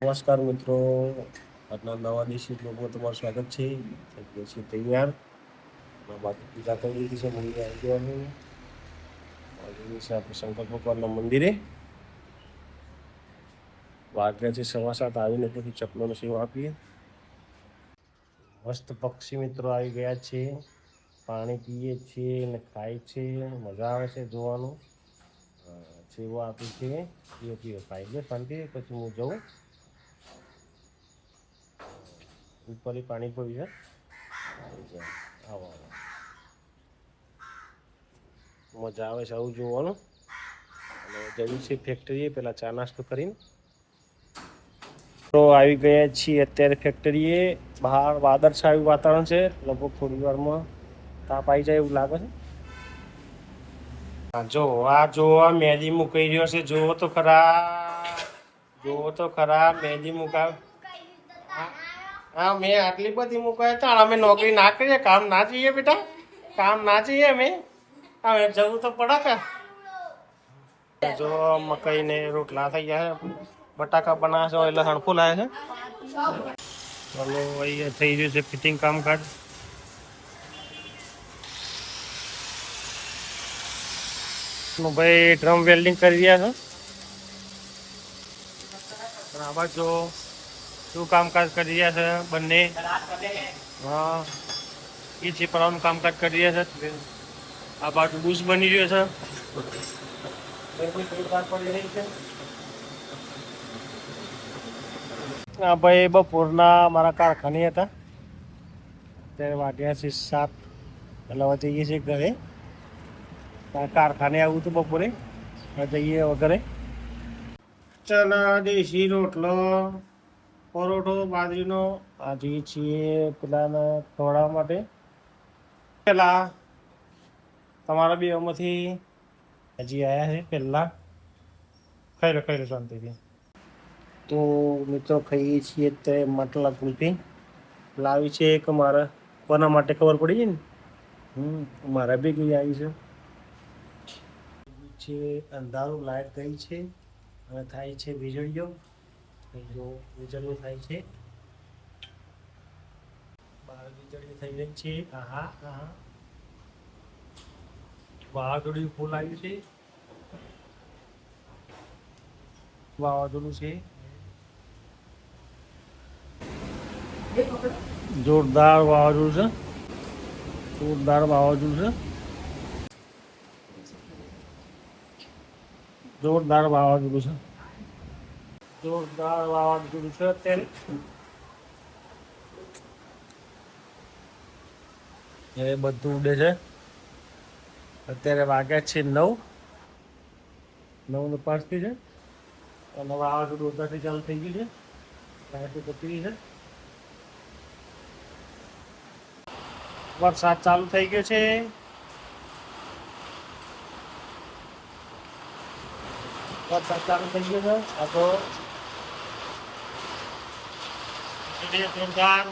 નમસ્કાર મિત્રો, આજના નવા દેશી બ્લોગમાં તમારું સ્વાગત છે. થઈ ગયો છે તૈયાર. બાકી પૂજા કરી દીધી છે. મંદિરે આવી જવાનું. આજે છે આપણે શંકર ભગવાનના મંદિરે. વાગ્યા છે 7:15. આવીને પછી ચપલોનો સેવા આપીએ. મસ્ત પક્ષી મિત્રો આવી ગયા છે. પાણી પીએ છીએ અને ખાય છે. મજા આવે છે જોવાનું. સેવા આપી છે. પીઓ ખાઈ લે શાંતિ. પછી હું જઉં ઉપર પાણી પડ્યું છે. આવો મજા આવે છે આવું જોવાનું. અને જવું છે ફેક્ટરીએ પેલા ચા નાસ્તો કરીને. તો આવી ગયા છીએ અત્યારે ફેક્ટરીએ. બહાર વાદળછાયું વાતાવરણ છે. લગભગ થોડી વારમાં તાપ આવી જાય એવું લાગે છે. જો આ મહેંદી મૂકાઈ રહ્યો છે. જોવો તો ખરા મહેંદી મુકાવ. હા મેં આટલી બધી મુકાય તો અમે નોકરી ના કરીએ, કામ ના જઈએ બેટા, કામ ના જઈએ અમે જવું તો પડે કે. જો મકાઈ ને રોટલા થઈ ગયા છે. બટાકા બનાવે છે, લસણ ફૂલાય છે. ચાલો અહીંયા થઈ ગયું છે ફિટિંગ કામકાજ. ભાઈ ડ્રમ વેલ્ડિંગ કરી રહ્યા છે. આવા જો શું કામકાજ કરી રહ્યા છે બંને. હા એ છીપરાનું કામકાજ કરી રહ્યા છે. આ બાજુ બુશ બની રહ્યો છે. હા ભાઈ બપોરના મારા કારખાને હતા. અત્યારે વાગ્યા છે 7. એટલે હવે જઈએ છીએ ઘરે. કારખાને આવું હતું બપોરે. જઈએ વગરે. ચણા દેશી રોટલો, પરોઠો બાજરીનો. આ જઈએ છીએ પેલાને ખવડાવવા માટે. પેલા તમારા બે આમાંથી હજી આવ્યા છે પહેલા. ખાઈ લો શાંતિથી. તો મિત્રો ખાઈએ છીએ અત્યારે માટલા કુલ્ફી લાવી છે. એક મારા કોના માટે ખબર પડી છે ને. મારા બી ગઈ આવી છે. અંધારું લાઈટ ગઈ છે અને થાય છે વીજળીઓ. વીજળીઓ થાય છે. બહાર વીજળીઓ થઈ રહી છે. વાવાઝોડું ફૂલ આવ્યું છે. વાવાઝોડું છે. જોરદાર વાવાઝોડું છે. જોરદાર વાવાઝોડું છે. જોરદાર વાવાઝોડું છે અત્યારે. એ બધું ઉડે છે. અત્યારે વાગ્યા છે 9:05 છે. અને વાવાઝોડું ઉડતાથી ચાલુ થઈ ગયું છે. લાઈટો જતી છે. વરસાદ ચાલુ થઈ ગયો છે. વરસાદ ચાલુ થઈ ગયો છે. આ તો જોરદાર.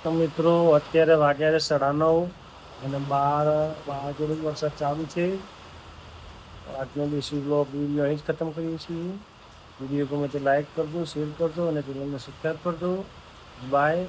તો મિત્રો અત્યારે વાગ્યા છે 9:30 અને બહાર વાવાઝોડું વરસાદ ચાલુ છે. આજનો દેશી બ્લોગ વિડીયો અહીં જ ખતમ કરીએ છીએ. વિડીયો ગમે તો લાઈક કરજો, શેર કરજો અને ચેનલને સબસ્ક્રાઈબ કરજો. બાય.